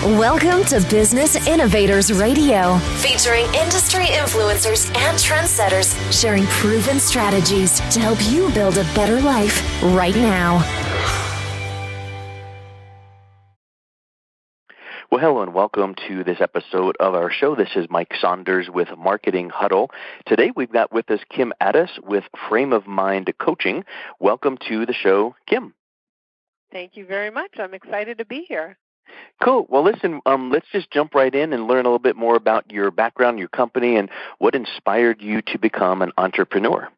Welcome to Business Innovators Radio, featuring industry influencers and trendsetters sharing proven strategies to help you build a better life right now. Well, hello and welcome to this episode of our show. This is Mike Saunders with Marketing Huddle. Today we've got with us Kim Ades with Frame of Mind Coaching. Welcome to the show, Kim. Thank you very much. I'm excited to be here. Cool. Well, listen, let's just jump right in and learn a little bit more about your background, your company, and what inspired you to become an entrepreneur.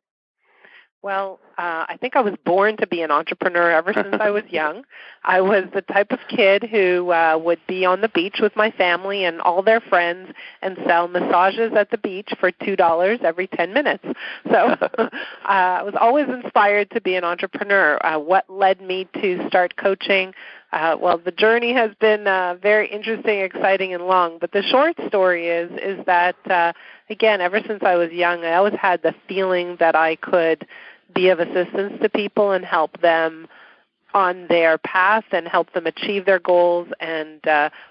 Well, I think I was born to be an entrepreneur ever since I was young. I was the type of kid who would be on the beach with my family and all their friends and sell massages at the beach for $2 every 10 minutes. So I was always inspired to be an entrepreneur. What led me to start coaching? Well, the journey has been very interesting, exciting, and long. But the short story is that, again, ever since I was young, I always had the feeling that I could be of assistance to people and help them on their path and help them achieve their goals. And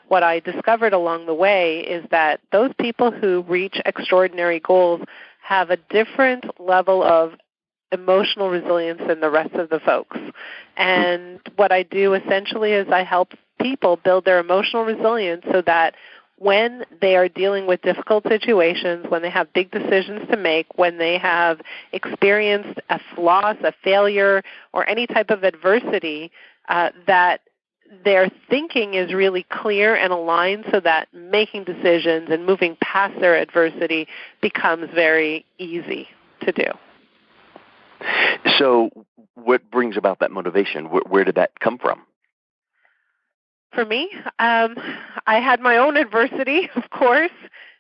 what I discovered along the way is that those people who reach extraordinary goals have a different level of emotional resilience than the rest of the folks. And what I do essentially is I help people build their emotional resilience so that when they are dealing with difficult situations, when they have big decisions to make, when they have experienced a loss, a failure, or any type of adversity, that their thinking is really clear and aligned so that making decisions and moving past their adversity becomes very easy to do. So what brings about that motivation? Where did that come from? For me, I had my own adversity, of course,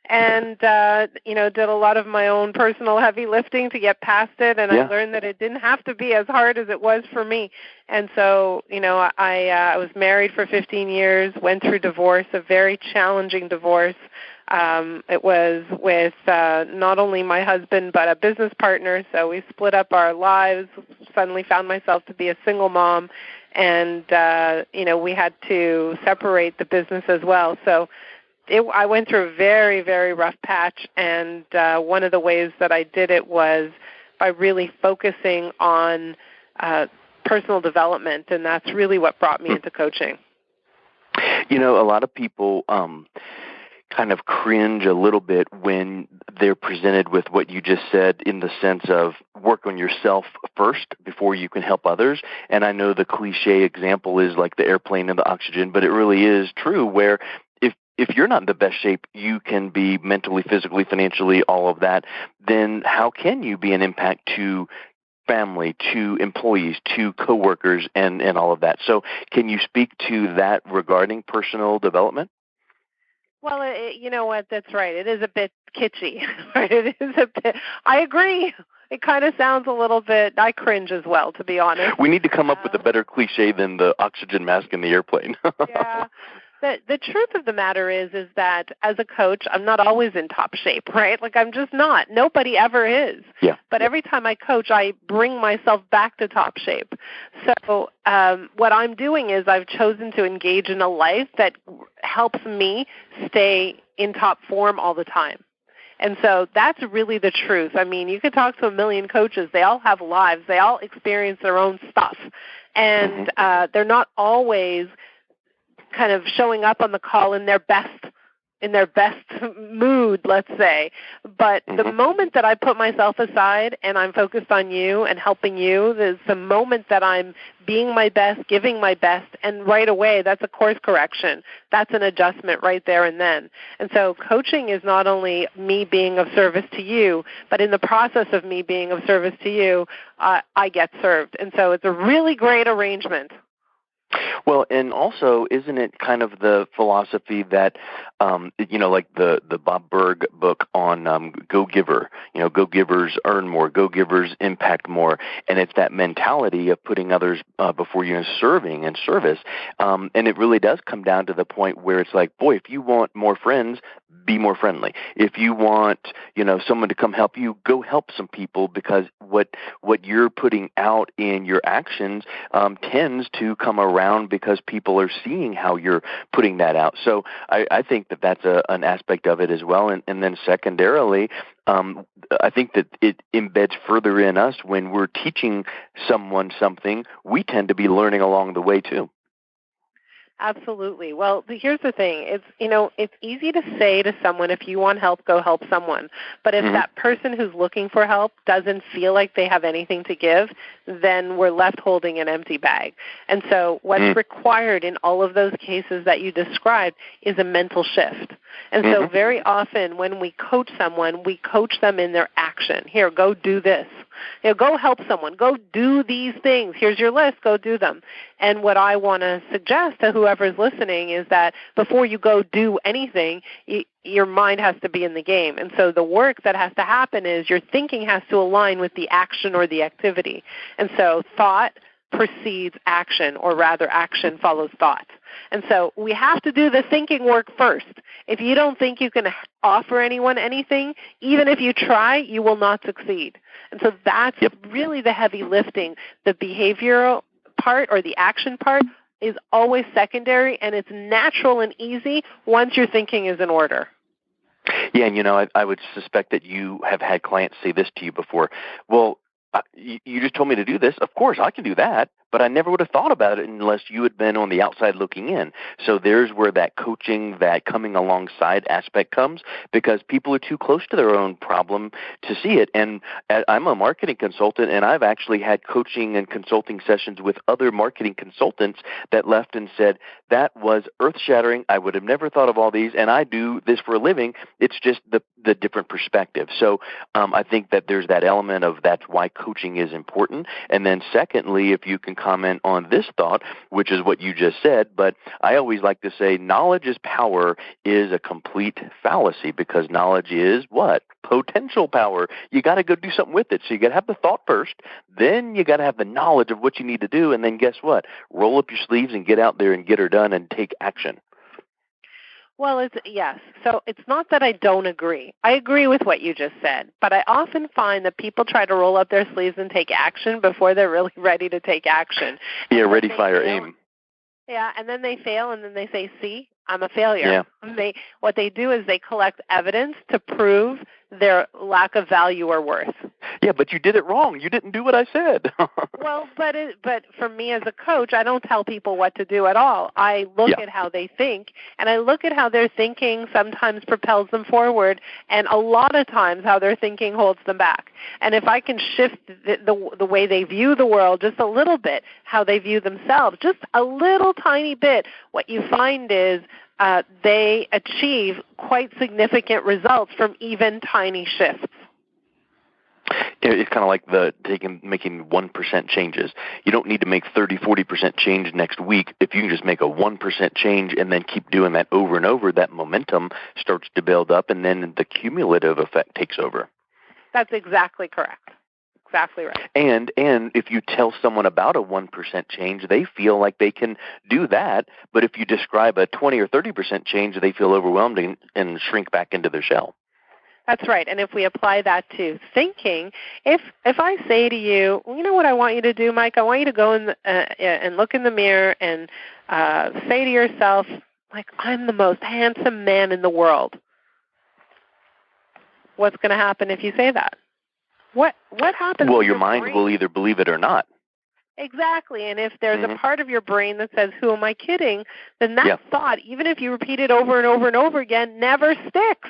and did a lot of my own personal heavy lifting to get past it, and I learned that it didn't have to be as hard as it was for me. And so, I was married for 15 years, went through divorce, a very challenging divorce. It was with not only my husband but a business partner, so we split up our lives, suddenly found myself to be a single mom, and, we had to separate the business as well. So I went through a very, very rough patch, and one of the ways that I did it was by really focusing on personal development, and that's really what brought me into coaching. A lot of people kind of cringe a little bit when they're presented with what you just said in the sense of work on yourself first before you can help others. And I know the cliche example is like the airplane and the oxygen, but it really is true where if you're not in the best shape you can be mentally, physically, financially, all of that, then how can you be an impact to family, to employees, to coworkers, and all of that? So can you speak to that regarding personal development? Well, you know what? That's right. It is a bit kitschy. Right? It is a bit. I agree. It kind of sounds a little bit. I cringe as well, to be honest. We need to come up with a better cliche than the oxygen mask in the airplane. Yeah. The truth of the matter is that as a coach, I'm not always in top shape, right? Like I'm just not. Nobody ever is. Yeah. But every time I coach, I bring myself back to top shape. So what I'm doing is I've chosen to engage in a life that helps me stay in top form all the time. And so that's really the truth. I mean, you could talk to a million coaches. They all have lives. They all experience their own stuff. And they're not always kind of showing up on the call in their best mood, let's say. But the moment that I put myself aside and I'm focused on you and helping you, is the moment that I'm being my best, giving my best, and right away that's a course correction. That's an adjustment right there and then. And so coaching is not only me being of service to you, but in the process of me being of service to you, I get served. And so it's a really great arrangement. Well, and also, isn't it kind of the philosophy that, like the Bob Berg book on Go-Giver, go-givers earn more, go-givers impact more, and it's that mentality of putting others before you and serving and service, and it really does come down to the point where it's like, boy, if you want more friends, be more friendly. If you want, someone to come help you, go help some people, because what you're putting out in your actions tends to come around because people are seeing how you're putting that out. So I think that that's an aspect of it as well. And then secondarily, I think that it embeds further in us when we're teaching someone something, we tend to be learning along the way too. Absolutely. Well, here's the thing. It's easy to say to someone, if you want help, go help someone. But if that person who's looking for help doesn't feel like they have anything to give, then we're left holding an empty bag. And so what's required in all of those cases that you described is a mental shift. And so very often when we coach someone, we coach them in their action. Here, go do this. Go help someone. Go do these things. Here's your list. Go do them. And what I want to suggest to whoever's listening is that before you go do anything, your mind has to be in the game. And so the work that has to happen is your thinking has to align with the action or the activity. And so thought precedes action, or rather action follows thought. And so we have to do the thinking work first. If you don't think you can offer anyone anything, even if you try, you will not succeed. And so that's really the heavy lifting. The behavioral part or the action part is always secondary, and it's natural and easy once your thinking is in order. Yeah, and I would suspect that you have had clients say this to you before. Well, you just told me to do this. Of course, I can do that, but I never would have thought about it unless you had been on the outside looking in. So there's where that coaching, that coming alongside aspect comes, because people are too close to their own problem to see it. And I'm a marketing consultant, and I've actually had coaching and consulting sessions with other marketing consultants that left and said, that was earth-shattering. I would have never thought of all these, and I do this for a living. It's just the different perspective. So I think that there's that element of that's why coaching is important. And then secondly, if you can comment on this thought, which is what you just said, but I always like to say knowledge is power is a complete fallacy, because knowledge is what? Potential power. You got to go do something with it. So you got to have the thought first, then you got to have the knowledge of what you need to do, and then guess what? Roll up your sleeves and get out there and get her done and take action. Well, yes. So it's not that I don't agree. I agree with what you just said, but I often find that people try to roll up their sleeves and take action before they're really ready to take action. Yeah, ready, fire, aim. Yeah, and then they fail, and then they say, see, I'm a failure. Yeah. What they do is they collect evidence to prove their lack of value or worth. Yeah, but you did it wrong. You didn't do what I said. Well, but for me as a coach, I don't tell people what to do at all. I look at how they think, and I look at how their thinking sometimes propels them forward, and a lot of times how their thinking holds them back. And if I can shift the way they view the world just a little bit, how they view themselves, just a little tiny bit, what you find is they achieve quite significant results from even tiny shifts. It's kind of like making 1% changes. You don't need to make 30-40% change next week. If you can just make a 1% change and then keep doing that over and over, that momentum starts to build up, and then the cumulative effect takes over. That's exactly correct. Exactly right. And if you tell someone about a 1% change, they feel like they can do that. But if you describe a 20 or 30% change, they feel overwhelmed and shrink back into their shell. That's right. And if we apply that to thinking, if I say to you, you know what I want you to do, Mike? I want you to go and look in the mirror and say to yourself, like, I'm the most handsome man in the world. What's going to happen if you say that? What happens? Well, your mind will either believe it or not. Exactly. And if there's a part of your brain that says, who am I kidding, then that thought, even if you repeat it over and over and over again, never sticks.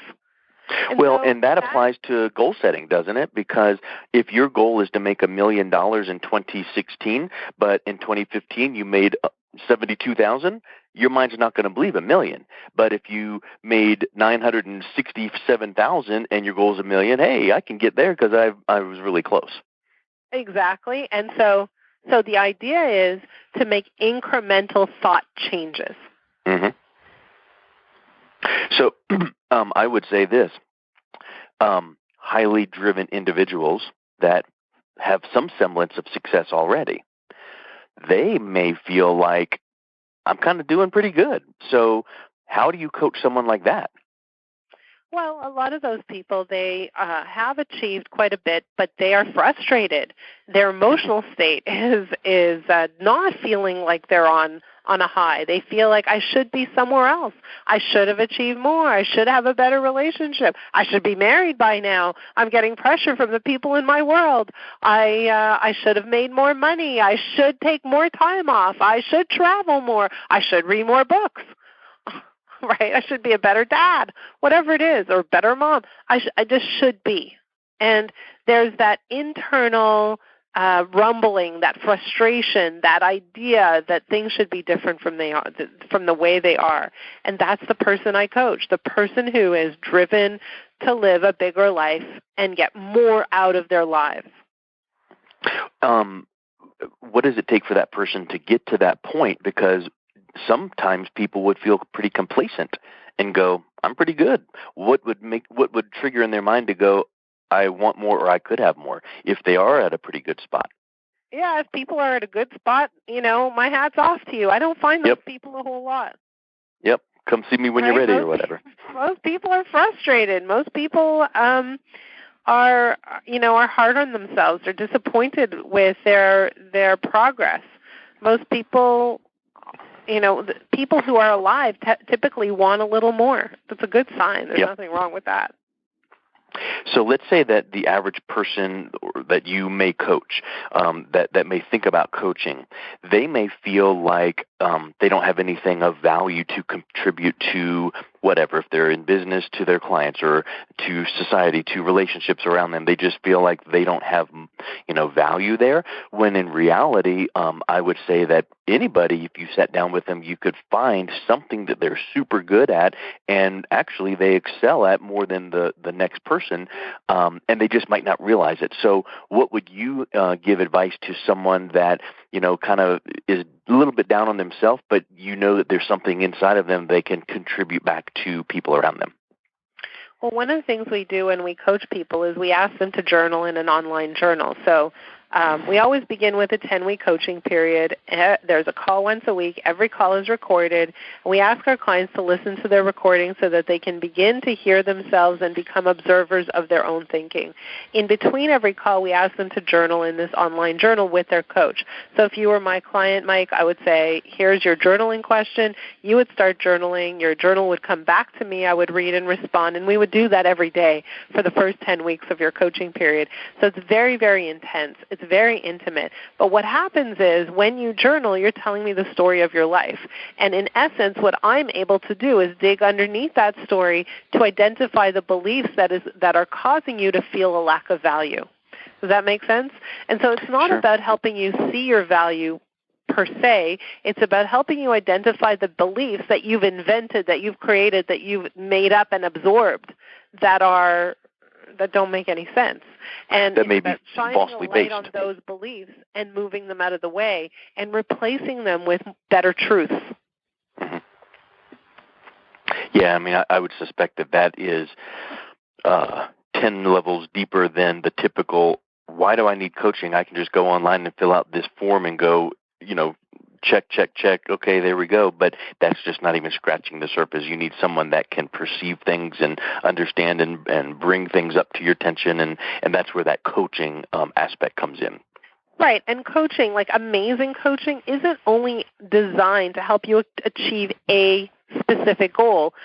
And that applies to goal setting, doesn't it? Because if your goal is to make $1 million in 2016, but in 2015 you made 72,000, your mind's not going to believe $1 million. But if you made 967,000 and your goal is $1 million, hey, I can get there because I was really close. Exactly. And so the idea is to make incremental thought changes. Mm-hmm. So I would say this, highly driven individuals that have some semblance of success already, they may feel like, I'm kind of doing pretty good. So how do you coach someone like that? Well, a lot of those people, they have achieved quite a bit, but they are frustrated. Their emotional state is not feeling like they're on a high. They feel like I should be somewhere else. I should have achieved more. I should have a better relationship. I should be married by now. I'm getting pressure from the people in my world. I should have made more money. I should take more time off. I should travel more. I should read more books. Right? I should be a better dad, whatever it is, or better mom. I just should be. And there's that internal rumbling, that frustration, that idea that things should be different from the way they are. And that's the person I coach, the person who is driven to live a bigger life and get more out of their lives. What does it take for that person to get to that point? Because sometimes people would feel pretty complacent and go, I'm pretty good. What would trigger in their mind to go, I want more, or I could have more, if they are at a pretty good spot? Yeah, if people are at a good spot, my hat's off to you. I don't find those people a whole lot. Yep. Come see me when you're ready or whatever. Most people are frustrated. Most people are hard on themselves. They're disappointed with their progress. Most people, the people who are alive typically want a little more. That's a good sign. There's nothing wrong with that. So let's say that the average person that you may coach, that may think about coaching, they may feel like they don't have anything of value to contribute to whatever, if they're in business, to their clients or to society, to relationships around them. They just feel like they don't have, value there, when in reality, I would say that anybody, if you sat down with them, you could find something that they're super good at, and actually they excel at more than the next person, and they just might not realize it. So what would you give advice to someone that, kind of is a little bit down on themselves, but that there's something inside of them they can contribute back to people around them? Well, one of the things we do when we coach people is we ask them to journal in an online journal. So we always begin with a 10-week coaching period. There's a call once a week. Every call is recorded. We ask our clients to listen to their recordings so that they can begin to hear themselves and become observers of their own thinking. In between every call, we ask them to journal in this online journal with their coach. So if you were my client, Mike, I would say, here's your journaling question. You would start journaling. Your journal would come back to me. I would read and respond, and we would do that every day for the first 10 weeks of your coaching period. So it's very, very intense. It's very intimate. But what happens is when you journal, you're telling me the story of your life. And in essence, what I'm able to do is dig underneath that story to identify the beliefs that are causing you to feel a lack of value. Does that make sense? And so it's not about helping you see your value per se. It's about helping you identify the beliefs that you've invented, that you've created, that you've made up and absorbed that don't make any sense. And that may be shining falsely a light based on those beliefs and moving them out of the way and replacing them with better truths. Mm-hmm. Yeah, I would suspect that is 10 levels deeper than the typical, why do I need coaching? I can just go online and fill out this form and go, check, okay, there we go. But that's just not even scratching the surface. You need someone that can perceive things and understand and bring things up to your attention, and that's where that coaching aspect comes in. Right, and coaching, like amazing coaching, isn't only designed to help you achieve a specific goal.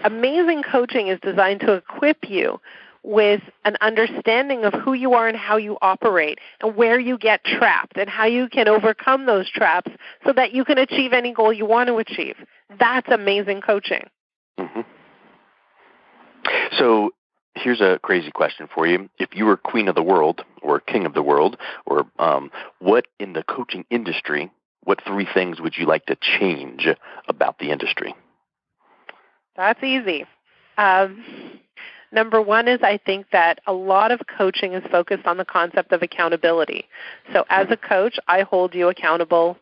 Amazing coaching is designed to equip you with an understanding of who you are and how you operate and where you get trapped and how you can overcome those traps so that you can achieve any goal you want to achieve. That's amazing coaching. Mm-hmm. So here's a crazy question for you. If you were queen of the world or king of the world, or what in the coaching industry, what 3 things would you like to change about the industry? That's easy. Number 1 is I think that a lot of coaching is focused on the concept of accountability. So as a coach, I hold you accountable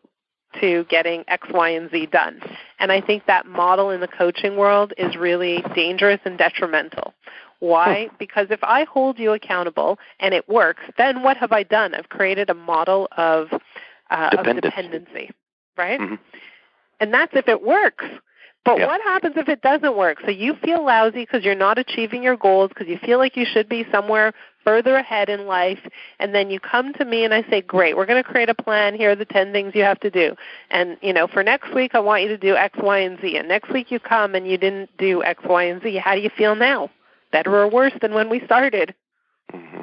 to getting X, Y, and Z done. And I think that model in the coaching world is really dangerous and detrimental. Why? Because if I hold you accountable and it works, then what have I done? I've created a model of dependency, right? Mm-hmm. And that's if it works. But what happens if it doesn't work? So you feel lousy because you're not achieving your goals, because you feel like you should be somewhere further ahead in life, and then you come to me and I say, great, we're going to create a plan. Here are the 10 things you have to do. And, for next week I want you to do X, Y, and Z. And next week you come and you didn't do X, Y, and Z. How do you feel now? Better or worse than when we started? Mm-hmm.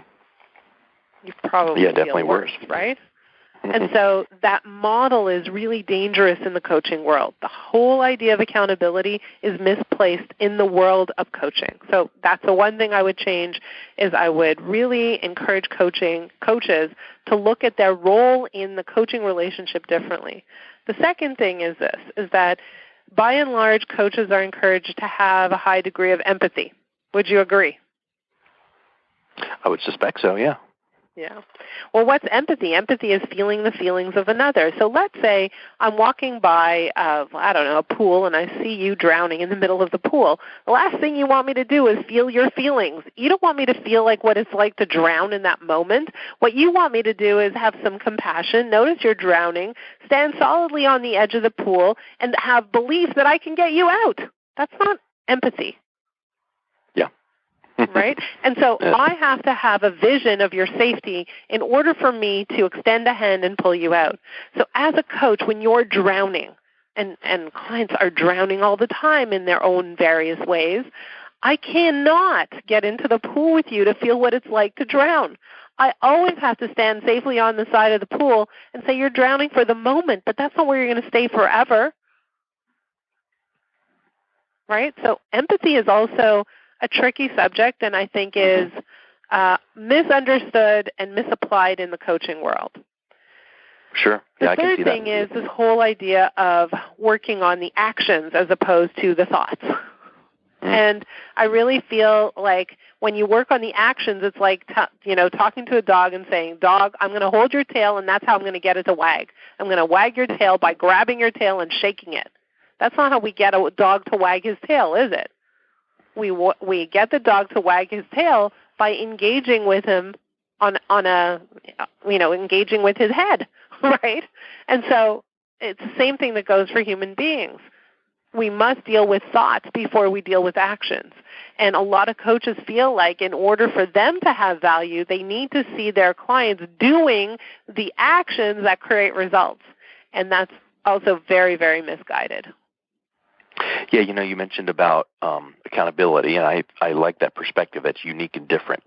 You probably definitely feel worse, right? And so that model is really dangerous in the coaching world. The whole idea of accountability is misplaced in the world of coaching. So that's the one thing I would change, is I would really encourage coaches to look at their role in the coaching relationship differently. The second thing is this, is that by and large, coaches are encouraged to have a high degree of empathy. Would you agree? I would suspect so, yeah. Yeah. Well, what's empathy? Empathy is feeling the feelings of another. So let's say I'm walking by, a pool, and I see you drowning in the middle of the pool. The last thing you want me to do is feel your feelings. You don't want me to feel like what it's like to drown in that moment. What you want me to do is have some compassion, notice you're drowning, stand solidly on the edge of the pool, and have belief that I can get you out. That's not empathy. Right? And so I have to have a vision of your safety in order for me to extend a hand and pull you out. So as a coach, when you're drowning, and clients are drowning all the time in their own various ways, I cannot get into the pool with you to feel what it's like to drown. I always have to stand safely on the side of the pool and say, you're drowning for the moment, but that's not where you're going to stay forever. Right? So empathy is also a tricky subject, and I think is misunderstood and misapplied in the coaching world. Sure. Yeah, the third thing is this whole idea of working on the actions as opposed to the thoughts. And I really feel like when you work on the actions, it's like talking to a dog and saying, dog, I'm going to hold your tail, and that's how I'm going to get it to wag. I'm going to wag your tail by grabbing your tail and shaking it. That's not how we get a dog to wag his tail, is it? We get the dog to wag his tail by engaging with him engaging with his head, right? And so it's the same thing that goes for human beings. We must deal with thoughts before we deal with actions. And a lot of coaches feel like in order for them to have value, they need to see their clients doing the actions that create results. And that's also very, very misguided. Yeah, you mentioned about accountability, and I like that perspective. It's unique and different.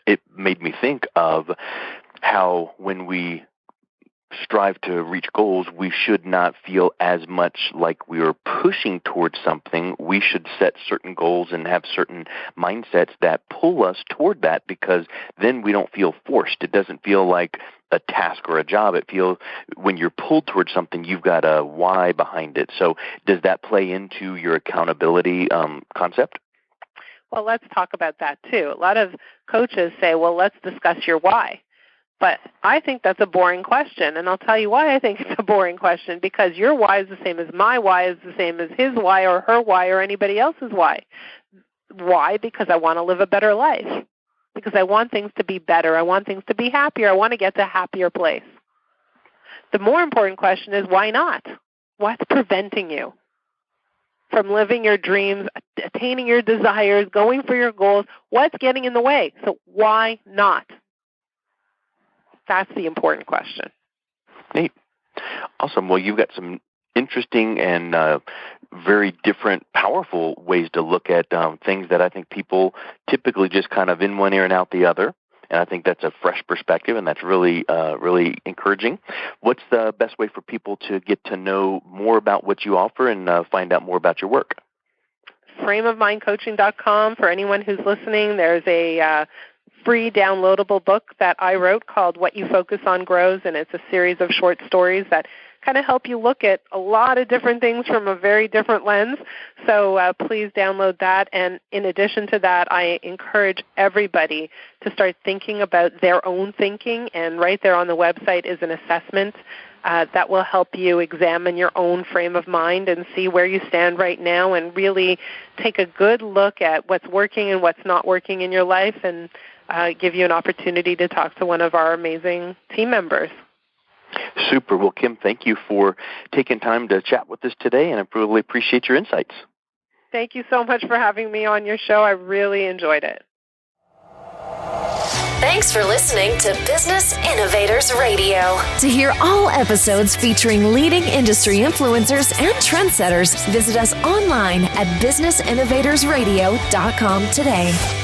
It made me think of how when we strive to reach goals, we should not feel as much like we are pushing towards something. We should set certain goals and have certain mindsets that pull us toward that, because then we don't feel forced. It doesn't feel like a task or a job. It feels when you're pulled towards something, you've got a why behind it. So does that play into your accountability concept? Well, let's talk about that too. A lot of coaches say, well, let's discuss your why. But I think that's a boring question, and I'll tell you why I think it's a boring question, because your why is the same as my why is the same as his why or her why or anybody else's why. Why? Because I want to live a better life, because I want things to be better. I want things to be happier. I want to get to a happier place. The more important question is, why not? What's preventing you from living your dreams, attaining your desires, going for your goals? What's getting in the way? So why not? That's the important question. Neat. Awesome. Well, you've got some interesting and very different, powerful ways to look at things that I think people typically just kind of in one ear and out the other. And I think that's a fresh perspective, and that's really, really encouraging. What's the best way for people to get to know more about what you offer and find out more about your work? frameofmindcoaching.com. For anyone who's listening, there's a free downloadable book that I wrote called What You Focus On Grows, and it's a series of short stories that kind of help you look at a lot of different things from a very different lens. So please download that. And in addition to that, I encourage everybody to start thinking about their own thinking, and right there on the website is an assessment that will help you examine your own frame of mind and see where you stand right now, and really take a good look at what's working and what's not working in your life, and give you an opportunity to talk to one of our amazing team members. Super. Well, Kim, thank you for taking time to chat with us today, and I really appreciate your insights. Thank you so much for having me on your show. I really enjoyed it. Thanks for listening to Business Innovators Radio. To hear all episodes featuring leading industry influencers and trendsetters, visit us online at businessinnovatorsradio.com today.